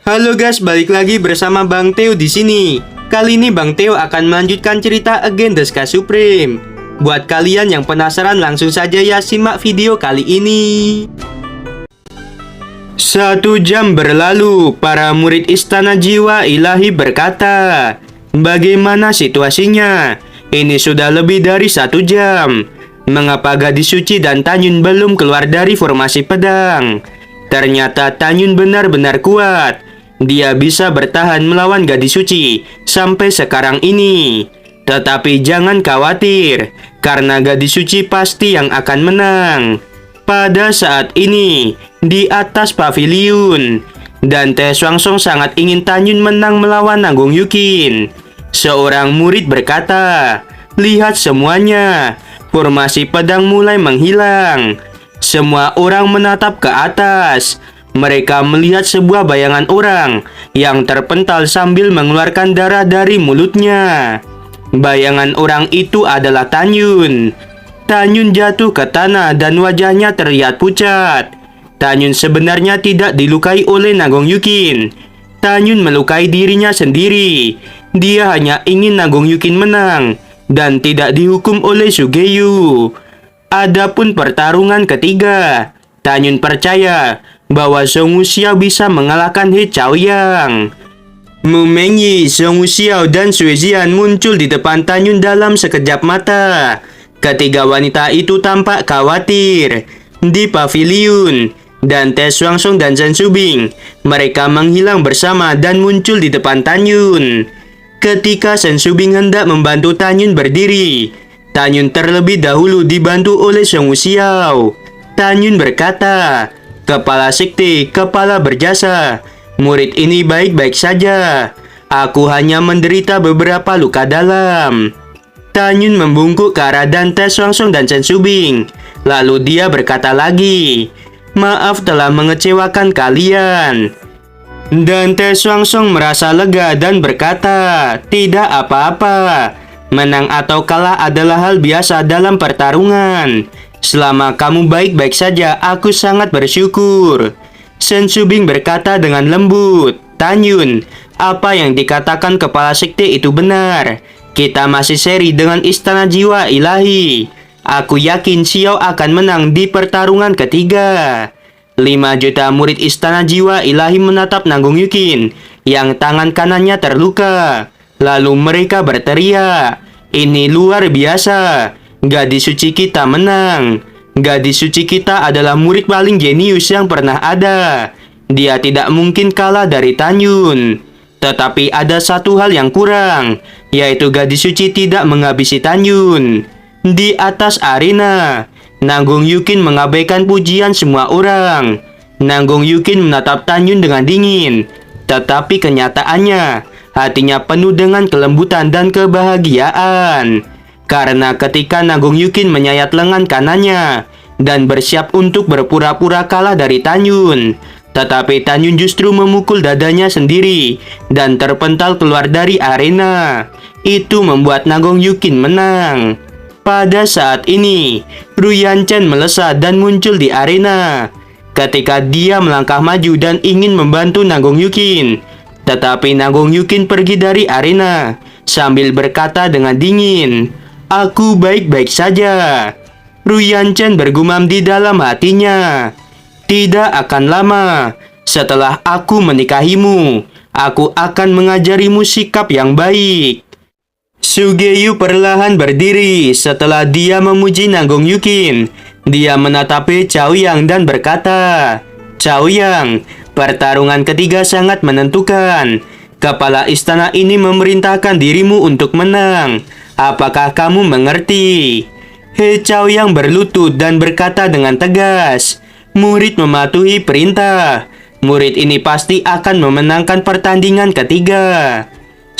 Halo guys, balik lagi bersama Bang Theo di sini. Kali ini Bang Theo akan melanjutkan cerita Against the Sky Supreme. Buat kalian yang penasaran, langsung saja ya simak video kali ini. 1 jam berlalu, para murid Istana Jiwa Ilahi berkata, "Bagaimana situasinya? Ini sudah lebih dari 1 jam. Mengapa gadis suci dan Tanyun belum keluar dari formasi pedang? Ternyata Tanyun benar-benar kuat. Dia bisa bertahan melawan gadis suci sampai sekarang ini. Tetapi jangan khawatir, karena gadis suci pasti yang akan menang." Pada saat ini, di atas paviliun, Dante Swangsong sangat ingin Tanyun menang melawan Nanggung Yukin. Seorang murid berkata, "Lihat semuanya, formasi pedang mulai menghilang." Semua orang menatap ke atas. Mereka melihat sebuah bayangan orang yang terpental sambil mengeluarkan darah dari mulutnya. Bayangan orang itu adalah Tanyun. Tanyun jatuh ke tanah dan wajahnya terlihat pucat. Tanyun sebenarnya tidak dilukai oleh Nanggung Yukin. Tanyun melukai dirinya sendiri. Dia hanya ingin Nanggung Yukin menang dan tidak dihukum oleh Sugeyu. Adapun pertarungan ketiga, Tanyun percaya bahwa Song Wuxiao bisa mengalahkan He Chaoyang. Mu Mengyi, Song Wuxiao, dan Sui Jian muncul di depan Tanyun dalam sekejap mata. Ketiga wanita itu tampak khawatir. Di paviliun, Dante Swangsong dan Zhen Subing, mereka menghilang bersama dan muncul di depan Tanyun. Ketika Zhen Subing hendak membantu Tanyun berdiri, Tanyun terlebih dahulu dibantu oleh Song Wuxiao. Tanyun berkata, "Kepala sekte, kepala berjasa, murid ini baik-baik saja. Aku hanya menderita beberapa luka dalam." Tanyun membungkuk ke arah Dante Swangsong dan Zhen Subing. Lalu dia berkata lagi, "Maaf telah mengecewakan kalian." Dante Swangsong merasa lega dan berkata, "Tidak apa-apa. Menang atau kalah adalah hal biasa dalam pertarungan. Selama kamu baik-baik saja, aku sangat bersyukur." Zhen Subing berkata dengan lembut, "Tanyun, apa yang dikatakan kepala sekte itu benar. Kita masih seri dengan Istana Jiwa Ilahi. Aku yakin Xiao akan menang di pertarungan ketiga." 5 juta murid Istana Jiwa Ilahi menatap Nanggung Yukin yang tangan kanannya terluka. Lalu mereka berteriak, "Ini luar biasa. Gadis suci kita menang. Gadis suci kita adalah murid paling jenius yang pernah ada. Dia tidak mungkin kalah dari Tanyun. Tetapi ada satu hal yang kurang, yaitu gadis suci tidak menghabisi Tanyun." Di atas arena, Nanggung Yukin mengabaikan pujian semua orang. Nanggung Yukin menatap Tanyun dengan dingin. Tetapi kenyataannya, hatinya penuh dengan kelembutan dan kebahagiaan. Karena ketika Nanggung Yukin menyayat lengan kanannya dan bersiap untuk berpura-pura kalah dari Tanyun, tetapi Tanyun justru memukul dadanya sendiri dan terpental keluar dari arena. Itu membuat Nanggung Yukin menang. Pada saat ini, Ruyan Chen melesat dan muncul di arena. Ketika dia melangkah maju dan ingin membantu Nanggung Yukin, tetapi Nanggung Yukin pergi dari arena sambil berkata dengan dingin, "Aku baik-baik saja." Ruyan Chen bergumam di dalam hatinya, "Tidak akan lama setelah aku menikahimu, aku akan mengajarimu sikap yang baik." Sugeyu perlahan berdiri setelah dia memuji Nanggung Yukin. Dia menatap Chaoyang dan berkata, "Chaoyang, pertarungan ketiga sangat menentukan. Kepala istana ini memerintahkan dirimu untuk menang. Apakah kamu mengerti?" He Chaoyang berlutut dan berkata dengan tegas, "Murid mematuhi perintah. Murid ini pasti akan memenangkan pertandingan ketiga."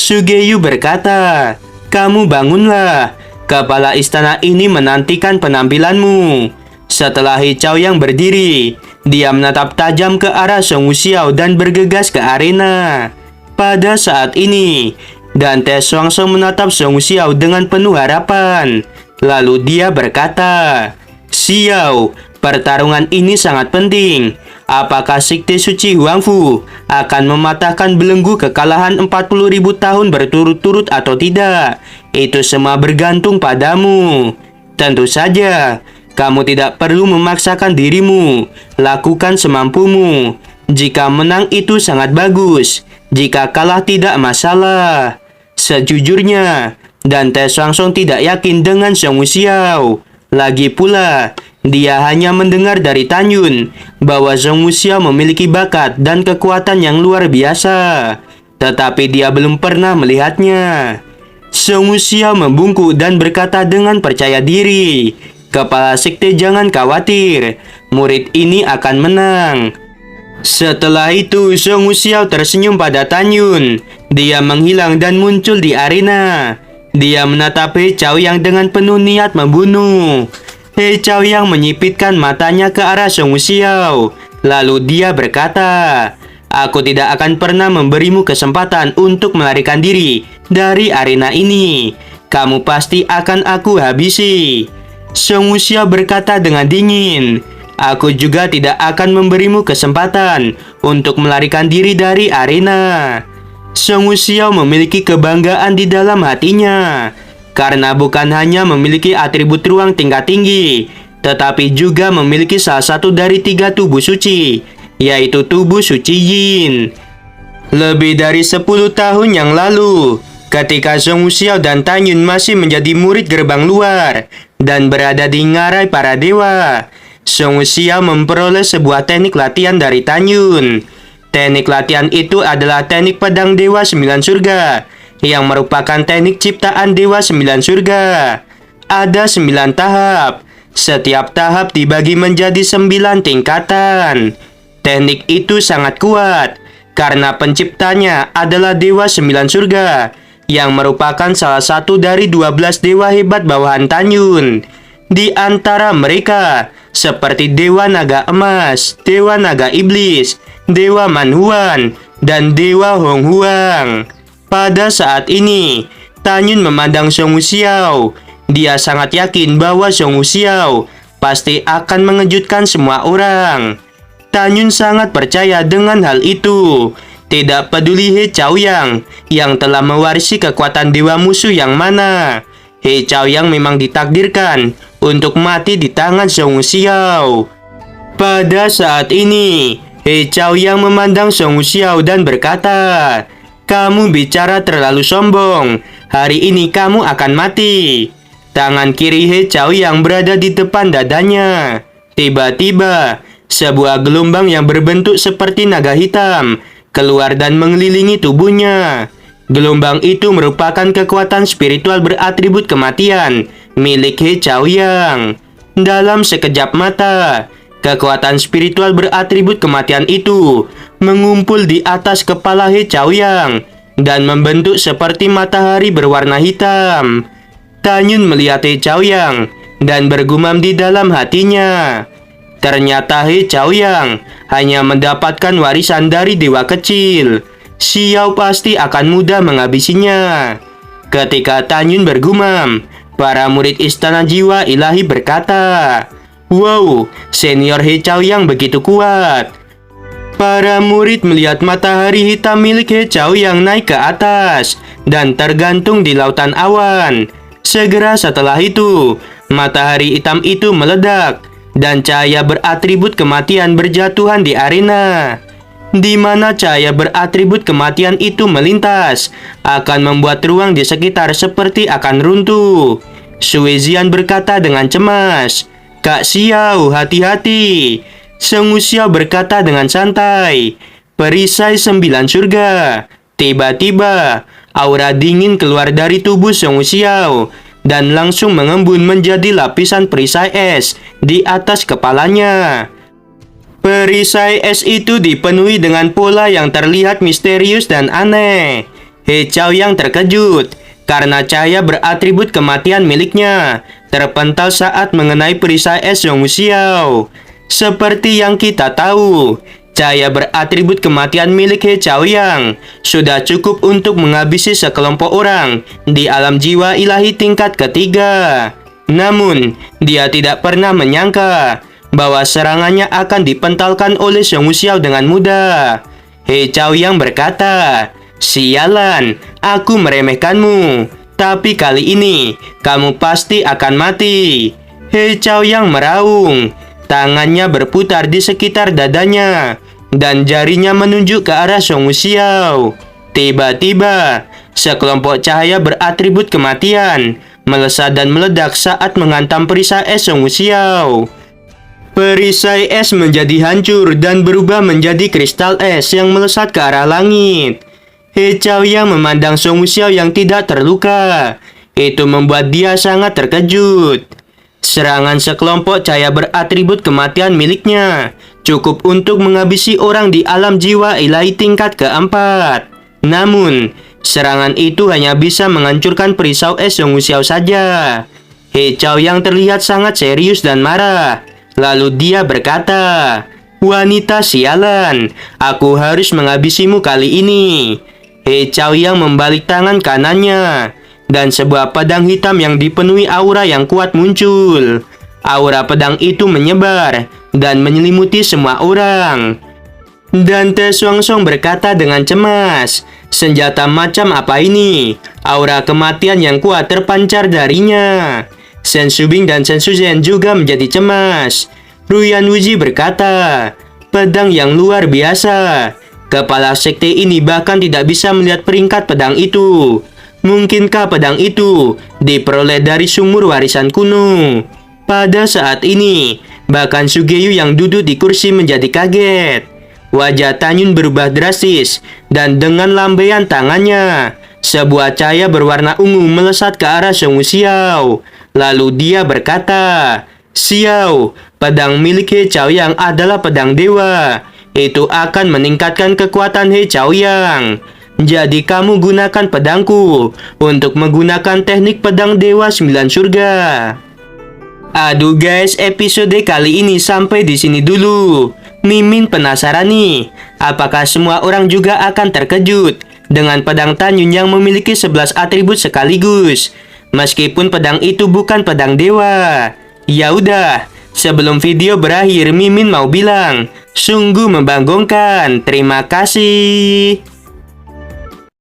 Sugeyu berkata, "Kamu bangunlah. Kepala istana ini menantikan penampilanmu." Setelah He Chaoyang berdiri, dia menatap tajam ke arah Song Wuxiao dan bergegas ke arena. Pada saat ini, Dante Swangsong menatap Song Wuxiao dengan penuh harapan. Lalu dia berkata, "Xiao, pertarungan ini sangat penting. apakah sekte suci Huangfu akan mematahkan belenggu kekalahan 40.000 tahun berturut-turut atau tidak? Itu semua bergantung padamu. Tentu saja, kamu tidak perlu memaksakan dirimu. Lakukan semampumu. Jika menang itu sangat bagus. Jika kalah tidak masalah. Sejujurnya, Dante Swangsong tidak yakin dengan Song Wuxiao. Lagi pula, dia hanya mendengar dari Tan Yun bahwa Song Wuxiao memiliki bakat dan kekuatan yang luar biasa. Tetapi dia belum pernah melihatnya. Song Wuxiao membungkuk dan berkata dengan percaya diri, "Kepala sekte, jangan khawatir, murid ini akan menang." Setelah itu, Song Wuxiao tersenyum pada Tan Yun. Dia menghilang dan muncul di arena. Dia menatap He Chaoyang dengan penuh niat membunuh. He Chaoyang menyipitkan matanya ke arah Song Wuxiao. Lalu dia berkata, "Aku tidak akan pernah memberimu kesempatan untuk melarikan diri dari arena ini. Kamu pasti akan aku habisi." Song Wuxiao berkata dengan dingin, "Aku juga tidak akan memberimu kesempatan untuk melarikan diri dari arena." Song Wuxiao memiliki kebanggaan di dalam hatinya, karena bukan hanya memiliki atribut ruang tingkat tinggi, tetapi juga memiliki salah satu dari 3 tubuh suci, yaitu tubuh suci Yin. Lebih dari 10 tahun yang lalu, ketika Song Wuxiao dan Tan Yun masih menjadi murid gerbang luar dan berada di ngarai para dewa, Song Wuxiao memperoleh sebuah teknik latihan dari Tan Yun. Teknik latihan itu adalah teknik pedang Dewa 9 Surga, yang merupakan teknik ciptaan Dewa 9 Surga. Ada 9 tahap. Setiap tahap dibagi menjadi 9 tingkatan. Teknik itu sangat kuat, karena penciptanya adalah Dewa 9 Surga, yang merupakan salah satu dari 12 dewa hebat bawahan Tan Yun. Di antara mereka, seperti Dewa Naga Emas, Dewa Naga Iblis, Dewa Manhuan, dan Dewa Hong Huang. Pada saat ini, Tan Yun memandang Song Wuxiao. Dia sangat yakin bahwa Song Wuxiao pasti akan mengejutkan semua orang. Tan Yun sangat percaya dengan hal itu. Tidak peduli He Chaoyang yang telah mewarisi kekuatan dewa musuh yang mana, He Chaoyang memang ditakdirkan untuk mati di tangan Song Wuxiao. Pada saat ini, He Chaoyang memandang Song Wuxiao dan berkata, "Kamu bicara terlalu sombong. Hari ini kamu akan mati." Tangan kiri He Chaoyang berada di depan dadanya. Tiba-tiba, sebuah gelombang yang berbentuk seperti naga hitam keluar dan mengelilingi tubuhnya. Gelombang itu merupakan kekuatan spiritual beratribut kematian milik He Chaoyang. Dalam sekejap mata, kekuatan spiritual beratribut kematian itu mengumpul di atas kepala He Chaoyang dan membentuk seperti matahari berwarna hitam. Tan Yun melihat He Chaoyang dan bergumam di dalam hatinya, "Ternyata He Chaoyang hanya mendapatkan warisan dari dewa kecil. Xiao pasti akan mudah menghabisinya." Ketika Tan Yun bergumam, para murid Istana Jiwa Ilahi berkata, "Wow, senior He Chaoyang begitu kuat." Para murid melihat matahari hitam milik He Chaoyang naik ke atas dan tergantung di lautan awan. Segera setelah itu, matahari hitam itu meledak dan cahaya beratribut kematian berjatuhan di arena. Di mana cahaya beratribut kematian itu melintas, akan membuat ruang di sekitar seperti akan runtuh. Sui Zian berkata dengan cemas, "Kak Xiao, hati-hati." Song Wuxiao berkata dengan santai, "Perisai 9 surga." Tiba-tiba, aura dingin keluar dari tubuh Song Wuxiao dan langsung mengembun menjadi lapisan perisai es di atas kepalanya. Perisai es itu dipenuhi dengan pola yang terlihat misterius dan aneh. He Chaoyang terkejut karena cahaya beratribut kematian miliknya terpental saat mengenai perisai es Song Wuxiao. Seperti yang kita tahu, cahaya beratribut kematian milik He Chaoyang sudah cukup untuk menghabisi sekelompok orang di alam jiwa ilahi tingkat ketiga. Namun, dia tidak pernah menyangka bahwa serangannya akan dipentalkan oleh Song Wuxiao dengan mudah. He Chaoyang berkata, "Sialan, aku meremehkanmu. Tapi kali ini, kamu pasti akan mati." He Chaoyang meraung. Tangannya berputar di sekitar dadanya, dan jarinya menunjuk ke arah Song Wuxiao. Tiba-tiba, sekelompok cahaya beratribut kematian melesat dan meledak saat menghantam perisai es Song Wuxiao. Perisai es menjadi hancur dan berubah menjadi kristal es yang melesat ke arah langit. He Chaoyang memandang Song Wuxiao yang tidak terluka. Itu membuat dia sangat terkejut. Serangan sekelompok cahaya beratribut kematian miliknya cukup untuk menghabisi orang di alam jiwa ilahi tingkat keempat. Namun, serangan itu hanya bisa menghancurkan perisai es Song Wuxiao saja. He Chaoyang terlihat sangat serius dan marah. Lalu dia berkata, "Wanita sialan, aku harus menghabisimu kali ini." He Chaoyang membalik tangan kanannya, dan sebuah pedang hitam yang dipenuhi aura yang kuat muncul. Aura pedang itu menyebar dan menyelimuti semua orang. Dan Te Xuanzong berkata dengan cemas, "Senjata macam apa ini? Aura kematian yang kuat terpancar darinya." Shen Shubing dan Shen Shuzhen juga menjadi cemas. Ruyan Wuji berkata, "Pedang yang luar biasa. Kepala sekte ini bahkan tidak bisa melihat peringkat pedang itu. Mungkinkah pedang itu diperoleh dari sumur warisan kuno?" Pada saat ini, bahkan Sugeyu yang duduk di kursi menjadi kaget. Wajah Tanyun berubah drastis, dan dengan lambaian tangannya, sebuah cahaya berwarna ungu melesat ke arah Song Wuxiao. Lalu dia berkata, "Xiao, pedang milik He Chaoyang adalah pedang dewa. Itu akan meningkatkan kekuatan He Chaoyang. Jadi kamu gunakan pedangku untuk menggunakan teknik pedang dewa 9 surga." Aduh guys, episode kali ini sampai di sini dulu. Mimin penasaran nih, apakah semua orang juga akan terkejut dengan pedang Tanyun yang memiliki 11 atribut sekaligus, meskipun pedang itu bukan pedang dewa. Ya udah, sebelum video berakhir, Mimin mau bilang, sungguh membanggakan. Terima kasih.